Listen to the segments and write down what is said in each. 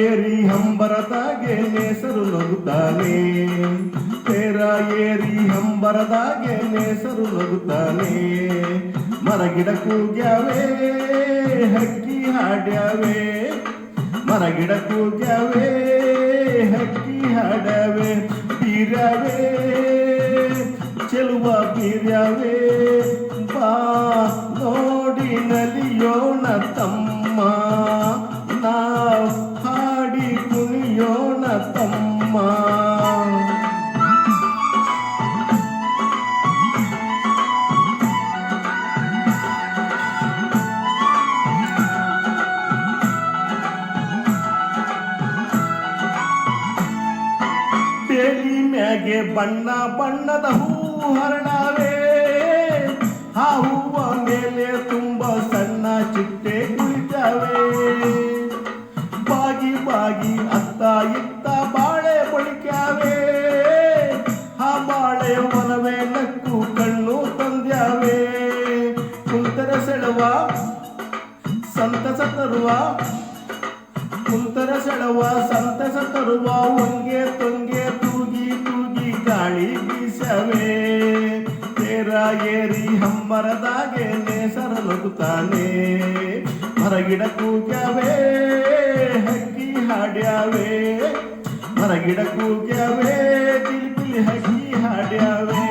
ಏರಿ ಹಂಬರದಾಗೆ ನೇಸರು ನಗುತ್ತಾನೆ, ತೇರ ಏರಿ ಹಂಬರದಾಗೆ ನೇಸರು ನಗುತ್ತಾನೆ. ಮರಗಿಡ ಕೂಗ್ಯಾವೆ ಹಕ್ಕಿ ಹಾಡ್ಯಾವೆ, ಮರಗಿಡ ಕೂಗ್ಯಾವೆ ಹಕ್ಕಿ ಹಾಡ್ಯಾವೆ. ಬೀರ್ಯಾವೆ ಚೆಲುವ ಬೀರ್ಯಾವೆ, ಬಾ ನೋಡಿ ನಲಿಯೋಣ ತಮ್ಮ, ನಾವು ಹಾಡಿ ಕುಣಿಯೋಣ ತಮ್ಮ. ಬೇಲಿ ಮ್ಯಾಗೆ ಬಣ್ಣ ಬಣ್ಣದ ಹೂ ಹರಡಾವೆ, ಆ ಹೂವ ಮೇಲೆ ತುಂಬ ಸಣ್ಣ ಚಿಟ್ಟೆ ಕುಳಿತಾವೆ. ಬಾಗಿ ಬಾಗಿ ಅತ್ತ ಇತ್ತ ಬಾಳೆ ಬಳಿಕ್ಯಾವೆ, ಆ ಬಾಳೆ ಒಲವೇ ನಕ್ಕು ಕಣ್ಣು ತಂದ್ಯಾವೆ. ಕುಂತರ ಸೆಳವ ಸಂತಸ ತರುವ, ಕುಂತರ ಸೆಳವ ಸಂತಸ ತರುವ. ಒಂಗೆ ತೊಂಗೆ ತೂಗಿ ತೂಗಿ ಗಾಳಿ ಬೀಸವೆ, ತೇರ ಏರಿ ಹಂಬರದಾಗೆ ನೇಸರ ನಗುತ್ತಾನೆ. ಮರಗಿಡ ಕೂಗ್ಯಾವೆ ಹಕ್ಕಿ ಹಾಡ್ಯಾವೆ, ಮರಗಿಡ ಕೂಗ್ಯಾವೆ ಕಿಲಿಕಿಲಿ ಹಕ್ಕಿ ಹಾಡ್ಯಾವೆ.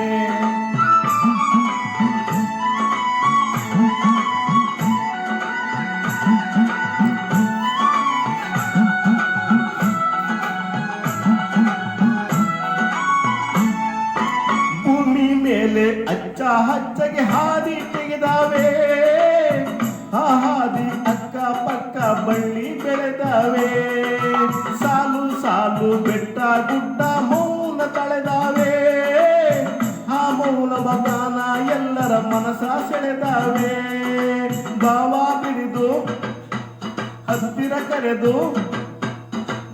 ಭೂಮಿ ಮೇಲೆ ಅಚ್ಚ ಹಚ್ಚಗೆ ಹಾದಿ ತೆಗೆದಾವೆ, ಆ ಹಾದಿ ಅಕ್ಕ ಪಕ್ಕ ಬಳ್ಳಿ ಬೆಳೆದಾವೆ. ಸಾಲು ಸಾಲು ಬೆಟ್ಟ ಗುಡ್ಡ ಮೌನ ತಳೆದಾವೆ, ಆ ಮೌನ ಮಗಾನ ಎಲ್ಲರ ಮನಸ ಸೆಳೆದಾವೆ. ಭಾವ ಬಿರಿದು ಹತ್ತಿರ ಕರೆದು,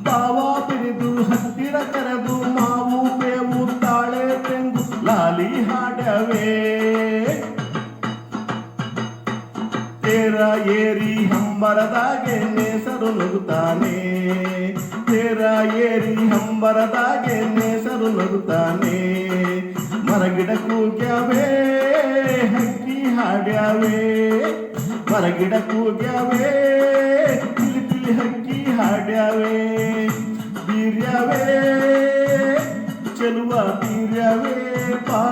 ಭಾವ ಬಿರಿದು ಹತ್ತಿರ ಕರೆದು. ಮಾವು ಬೇವು ತಾಳೆ ತೆಂಗು ಲಾಲಿ ಹಾಡ್ಯಾವೆ, ತೇರ ಏರಿ ಹಂಬರದಾಗೆ ನೇಸರು ನಗುತ್ತಾನೆ, ತೇರ ಏರಿ ಹಂಬರದಾಗೆ ನೇಸರು ನಗುತ್ತಾನೆ. ಮರಗಿಡ ಕೂಗ್ಯಾವೆ ಹಕ್ಕಿ ಹಾಡ್ಯಾವೆ, ಮರಗಿಡ ಕೂಗ್ಯಾವೆ ಕಿಲಿಕಿಲಿ ಹಕ್ಕಿ ಹಾಡ್ಯಾವೆ. ಬೀರ್ಯಾವೆ ಚೆಲುವ ಬೀರ್ಯಾವೆ, ಬಾ